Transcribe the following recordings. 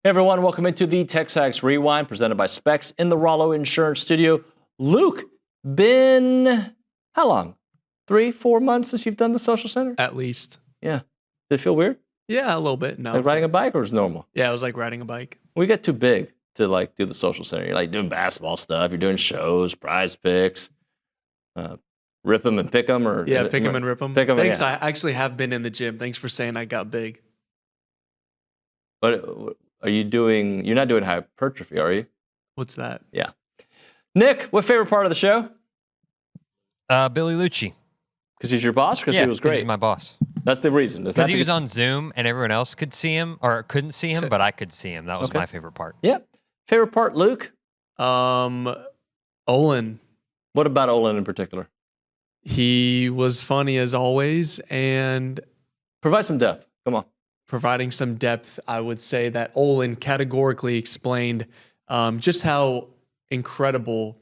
Hey everyone, welcome into the TexAgs Rewind presented by Specs in the Rollo Insurance Studio. Luke, been how long? 3-4 months since you've done the social center? At least. Yeah. Did it feel weird? Yeah, a little bit. No. Like riding a bike or was it normal? Yeah, it was like riding a bike. We get too big to like do the social center. You're like doing basketball stuff, you're doing shows, prize picks, rip them and pick them, or yeah, pick them and rip them. Pick 'em, Thanks. yeah. I actually have been in the gym. Thanks for saying I got big. But are you doing? You're not doing hypertrophy, are you? What's that? Yeah. Nick, what favorite part of the show? Billy Liucci. Because he's your boss? Because Yeah, he was great? he's my boss. That's the reason. Because he was on Zoom and everyone else could see him, or couldn't see him, but I could see him. That was my favorite part. Yeah. Favorite part, Luke? Olin. What about Olin in particular? He was funny as always, and Provide some depth. Come on. providing some depth, I would say that Olin categorically explained just how incredible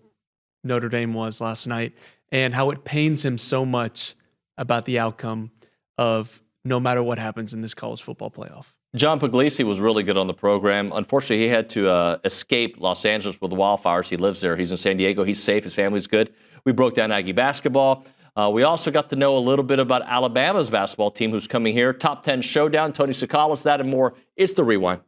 Notre Dame was last night and how it pains him so much about the outcome of no matter what happens in this college football playoff. John Pugliese was really good on the program. Unfortunately, he had to escape Los Angeles with the wildfires. He lives there. He's in San Diego. He's safe. His family's good. We broke down Aggie basketball. We also got to know a little bit about Alabama's basketball team who's coming here. Top 10 showdown, Tony Tsoukalas, that and more. It's the Rewind.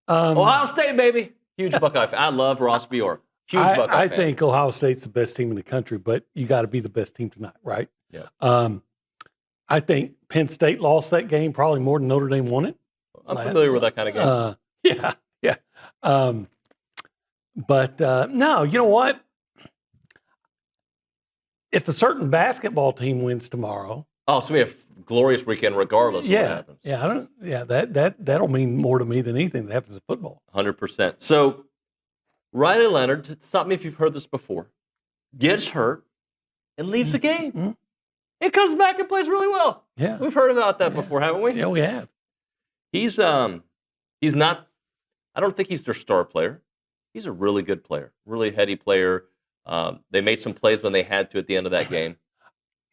Ohio State, baby. Huge Buckeye fan. I love Ross Bjork. Huge Buckeye fan. I think Ohio State's the best team in the country, but you got to be the best team tonight, right? Yeah. I think Penn State lost that game probably more than Notre Dame won it. I'm familiar with that kind of game. Yeah. But no, you know what? If a certain basketball team wins tomorrow, Oh, so we have a glorious weekend regardless of what happens. that'll mean more to me than anything that happens in football. 100%. So Riley Leonard, stop me if you've heard this before, gets hurt and leaves the game. Mm-hmm. He comes back and plays really well. Yeah. We've heard about that before, haven't we? Yeah, we have. He's not, I don't think he's their star player. He's a really good player, really heady player. They made some plays when they had to at the end of that game.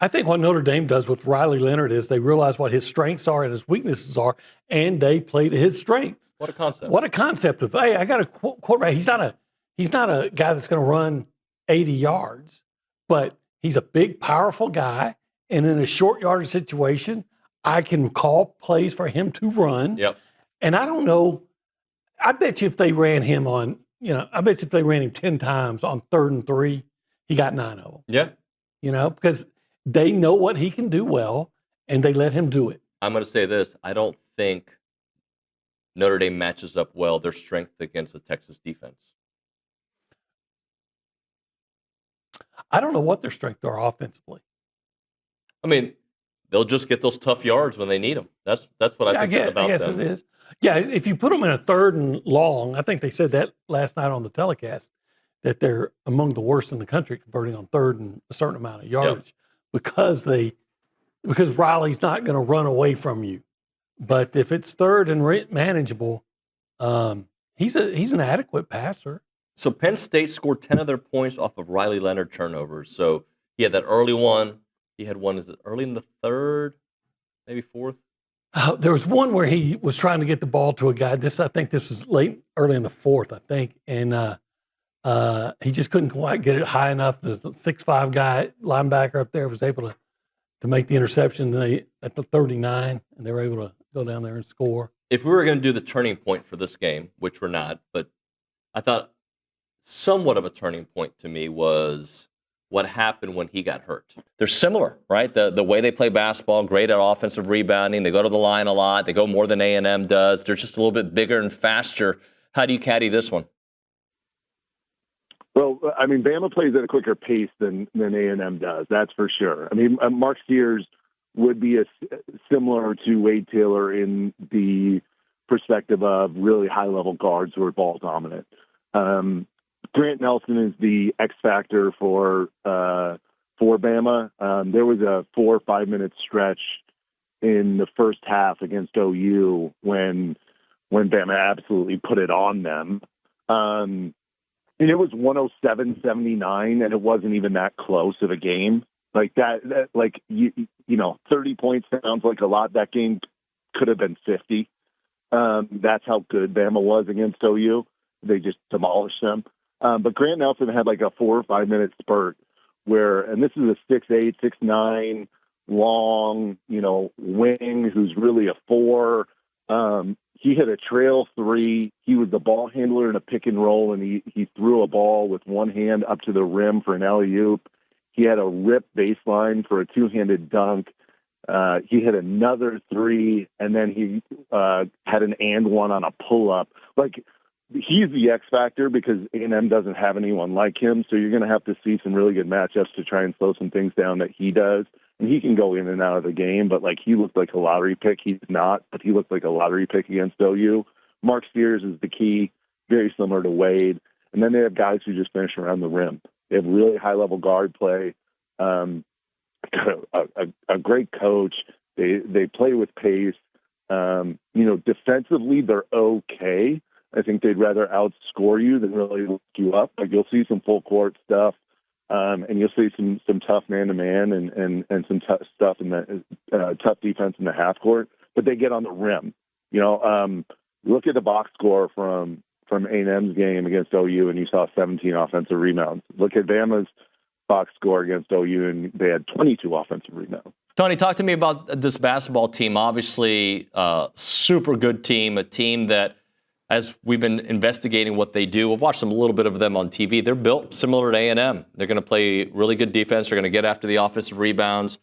I think what Notre Dame does with Riley Leonard is they realize what his strengths are and his weaknesses are, and they play to his strengths. What a concept. What a concept of, hey, I got a quarterback. He's not a guy that's going to run 80 yards, but he's a big, powerful guy. And in a short yardage situation, I can call plays for him to run. Yep. And I don't know, I bet you if they ran him on, I bet you if they ran him 10 times on 3rd and 3, he got 9 of them. Yeah. Because they know what he can do well, and they let him do it. I'm going to say this. I don't think Notre Dame matches up well their strength against the Texas defense. I don't know what their strengths are offensively. I mean, they'll just get those tough yards when they need them. That's what I think about them. I guess it is. Yeah, if you put them in a 3rd and long, I think they said that last night on the telecast, that they're among the worst in the country converting on 3rd and a certain amount of yardage because Riley's not going to run away from you. But if it's 3rd and manageable, he's an adequate passer. So Penn State scored 10 of their points off of Riley Leonard turnovers. So he had that early one. He had one, is it early in the 3rd, maybe 4th? There was one where he was trying to get the ball to a guy. I think this was early in the 4th, I think. And he just couldn't quite get it high enough. There's a 6'5" guy, linebacker up there, was able to make the interception at the 39, and they were able to go down there and score. If we were going to do the turning point for this game, which we're not, but I thought somewhat of a turning point to me was what happened when he got hurt. They're similar, right? The way they play basketball, great at offensive rebounding. They go to the line a lot. They go more than A&M does. They're just a little bit bigger and faster. How do you caddy this one? Well, I mean, Bama plays at a quicker pace than A&M does. That's for sure. I mean, Mark Sears would be similar to Wade Taylor in the perspective of really high-level guards who are ball dominant. Grant Nelson is the X factor for Bama. There was a 4 or 5 minute stretch in the first half against OU when Bama absolutely put it on them. And it was 107-79, and it wasn't even that close of a game. Like that like you know, 30 points sounds like a lot. That game could have been 50. That's how good Bama was against OU. They just demolished them. But Grant Nelson had like a 4 or 5 minute spurt where, and this is a 6'8", 6'9", long, wing who's really a 4. He hit a trail 3. He was the ball handler in a pick and roll, and he threw a ball with one hand up to the rim for an alley-oop. He had a rip baseline for a 2-handed dunk. He hit another 3, and then he had an and one on a pull-up. Like, he's the X factor because A&M doesn't have anyone like him, so you're going to have to see some really good matchups to try and slow some things down that he does. And he can go in and out of the game, but like he looked like a lottery pick. He's not, but he looked like a lottery pick against OU. Mark Steers is the key, very similar to Wade. And then they have guys who just finish around the rim. They have really high-level guard play, a great coach. They play with pace. Defensively, they're okay. I think they'd rather outscore you than really lift you up. Like, you'll see some full court stuff, and you'll see some tough man-to-man and some tough stuff in the tough defense in the half court. But they get on the rim. Look at the box score from A&M's game against OU, and you saw 17 offensive rebounds. Look at Bama's box score against OU, and they had 22 offensive rebounds. Tony, talk to me about this basketball team. Obviously, super good team, a team that, as we've been investigating what they do, we've watched a little bit of them on TV. They're built similar to A&M. They're going to play really good defense. They're going to get after the offensive rebounds.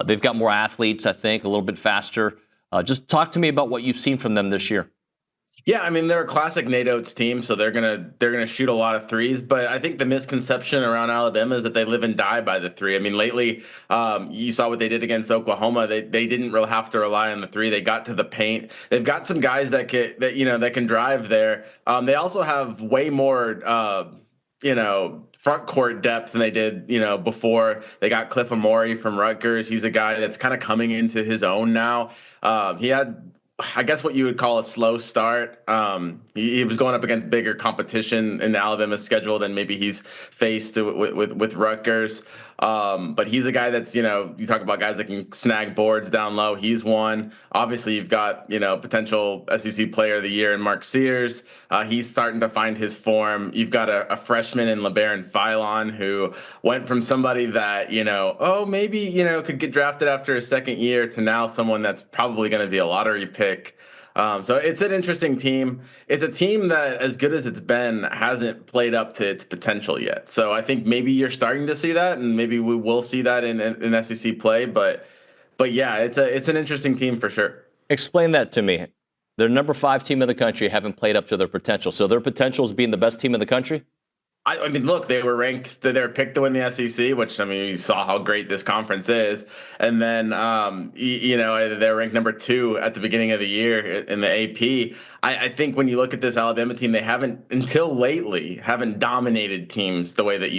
They've got more athletes, I think, a little bit faster. Just talk to me about what you've seen from them this year. Yeah, I mean, they're a classic Nate Oates team, so they're gonna shoot a lot of threes. But I think the misconception around Alabama is that they live and die by the 3. I mean, lately, you saw what they did against Oklahoma. They didn't really have to rely on the 3. They got to the paint. They've got some guys that can drive there. They also have way more front court depth than they did before. They got Cliff Amore from Rutgers. He's a guy that's kind of coming into his own now. He had, I guess, what you would call a slow start. He was going up against bigger competition in Alabama's schedule than maybe he's faced with Rutgers. But he's a guy that's, you talk about guys that can snag boards down low. He's one. Obviously, you've got, potential SEC player of the year in Mark Sears. He's starting to find his form. You've got a freshman in LeBaron Philon who went from somebody that, maybe, could get drafted after a second year to now someone that's probably going to be a lottery pick. So it's an interesting team. It's a team that, as good as it's been, hasn't played up to its potential yet. So I think maybe you're starting to see that, and maybe we will see that in SEC play. But yeah, it's an interesting team for sure. Explain that to me. They're number 5 team in the country, haven't played up to their potential. So their potential is being the best team in the country? I mean, look, they were ranked, they were picked to win the SEC, which, I mean, you saw how great this conference is. And then, they're ranked number 2 at the beginning of the year in the AP. I think when you look at this Alabama team, they haven't, until lately, haven't dominated teams the way that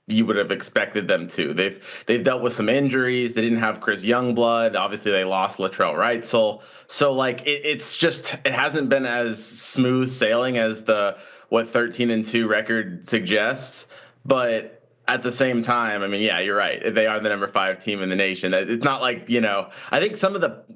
you would have expected them to. They've dealt with some injuries. They didn't have Chris Youngblood. Obviously, they lost Latrell Wrightsell. So, it hasn't been as smooth sailing as what 13-2 record suggests. But at the same time, I mean, yeah, you're right. They are the number 5 team in the nation. It's not like, I think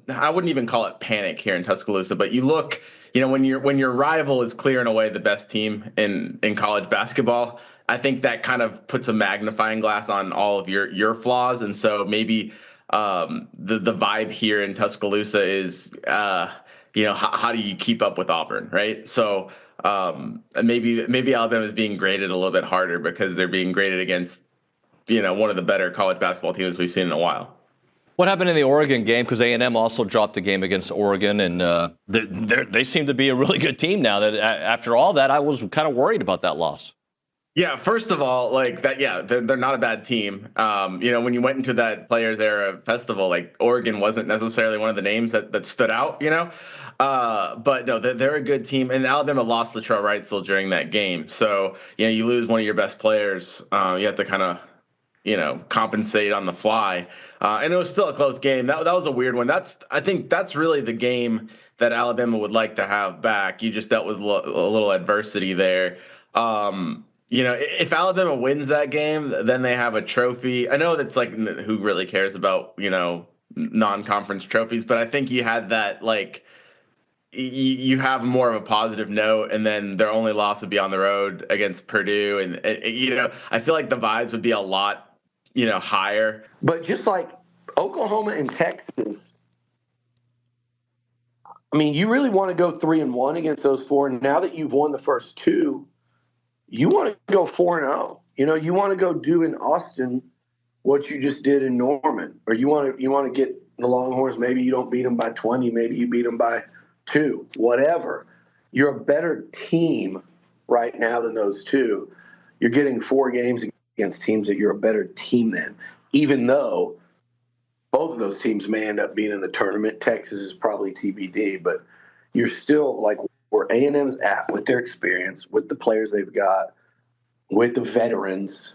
I wouldn't even call it panic here in Tuscaloosa, but you look, when your rival is clearing away the best team in college basketball, I think that kind of puts a magnifying glass on all of your flaws. And so maybe the vibe here in Tuscaloosa is, how do you keep up with Auburn, right? So maybe Alabama is being graded a little bit harder because they're being graded against, one of the better college basketball teams we've seen in a while. What happened in the Oregon game? Because A&M also dropped a game against Oregon, and they seem to be a really good team now. That after all that, I was kind of worried about that loss. Yeah, first of all, they're not a bad team. When you went into that Players Era festival, Oregon wasn't necessarily one of the names that stood out, but no, they're a good team. And Alabama lost Latrell Wrightsell during that game. So, you lose one of your best players. You have to kind of, compensate on the fly. And it was still a close game. That was a weird one. I think that's really the game that Alabama would like to have back. You just dealt with a little adversity there. If Alabama wins that game, then they have a trophy. I know that's who really cares about, non-conference trophies, but I think you had that you have more of a positive note, and then their only loss would be on the road against Purdue, and I feel like the vibes would be a lot higher. But just like Oklahoma and Texas, I mean, you really want to go 3-1 against those four. And now that you've won the first two, you want to go 4-0. You want to go do in Austin what you just did in Norman, or you want to get the Longhorns. Maybe you don't beat them by 20, maybe you beat them by 2, whatever. You're a better team right now than those two. You're getting 4 games against teams that you're a better team than, even though both of those teams may end up being in the tournament. Texas is probably TBD, but you're still like where A&M's at with their experience, with the players they've got, with the veterans.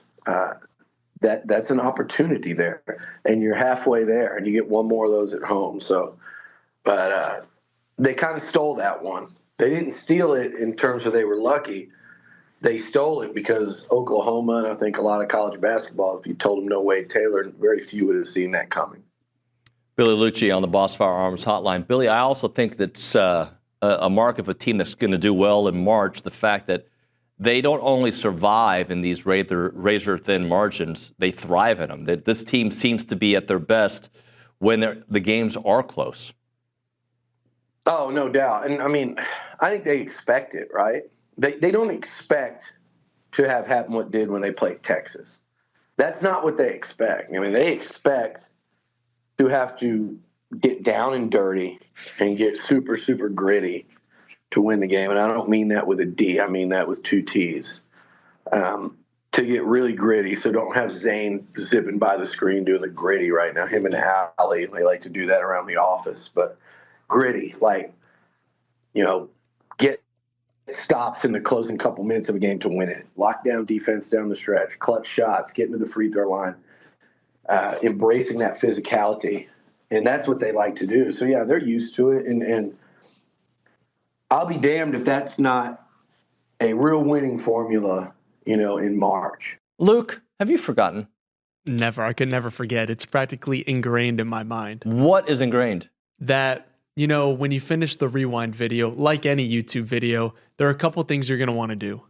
That's an opportunity there, and you're halfway there, and you get one more of those at home. So, but they kind of stole that one. They didn't steal it in terms of they were lucky. They stole it because Oklahoma, and I think a lot of college basketball, if you told them no Wade Taylor, very few would have seen that coming. Billy Liucci on the Boss Firearms Hotline. Billy, I also think that's a mark of a team that's going to do well in March, the fact that they don't only survive in these razor-thin margins, they thrive in them. That this team seems to be at their best when the games are close. Oh, no doubt. And, I mean, I think they expect it, right? They don't expect to have happened what did when they played Texas. That's not what they expect. I mean, they expect to have to get down and dirty and get super, super gritty to win the game. And I don't mean that with a D. I mean that with 2 T's. To get really gritty. So don't have Zane zipping by the screen doing the gritty right now. Him and Allie, they like to do that around the office. But gritty, like, get stops in the closing couple minutes of a game to win it. Lock down defense down the stretch. Clutch shots. Get into the free throw line. Embracing that physicality. And that's what they like to do. So, yeah, they're used to it. And I'll be damned if that's not a real winning formula, in March. Luke, have you forgotten? Never. I could never forget. It's practically ingrained in my mind. What is ingrained? That, when you finish the rewind video, like any YouTube video, there are a couple things you're going to want to do.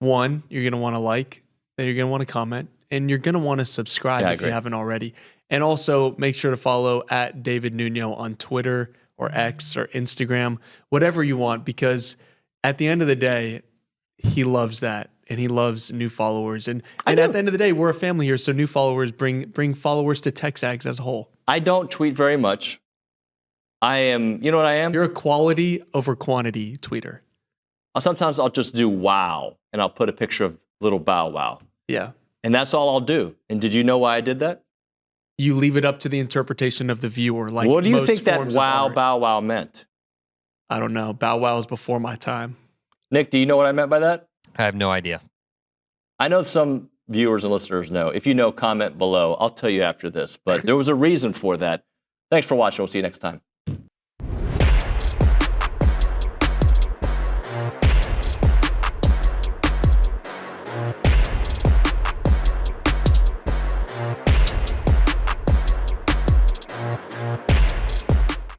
One, you're going to want to like, then you're going to want to comment, and you're going to want to subscribe if you haven't already. And also make sure to follow at David Nuno on Twitter or X or Instagram, whatever you want, because at the end of the day, he loves that, and he loves new followers. And at the end of the day, we're a family here, so new followers bring followers to TexAgs as a whole. I don't tweet very much. I am, you know what I am? You're a quality over quantity tweeter. Sometimes I'll just do wow, and I'll put a picture of little Bow Wow. Yeah. And that's all I'll do. And did you know why I did that? You leave it up to the interpretation of the viewer. Like, what do you most think that forms of wow, art. Bow Wow meant? I don't know. Bow Wow is before my time. Nick, do you know what I meant by that? I have no idea. I know some viewers and listeners know. If you know, comment below. I'll tell you after this. But there was a reason for that. Thanks for watching. We'll see you next time.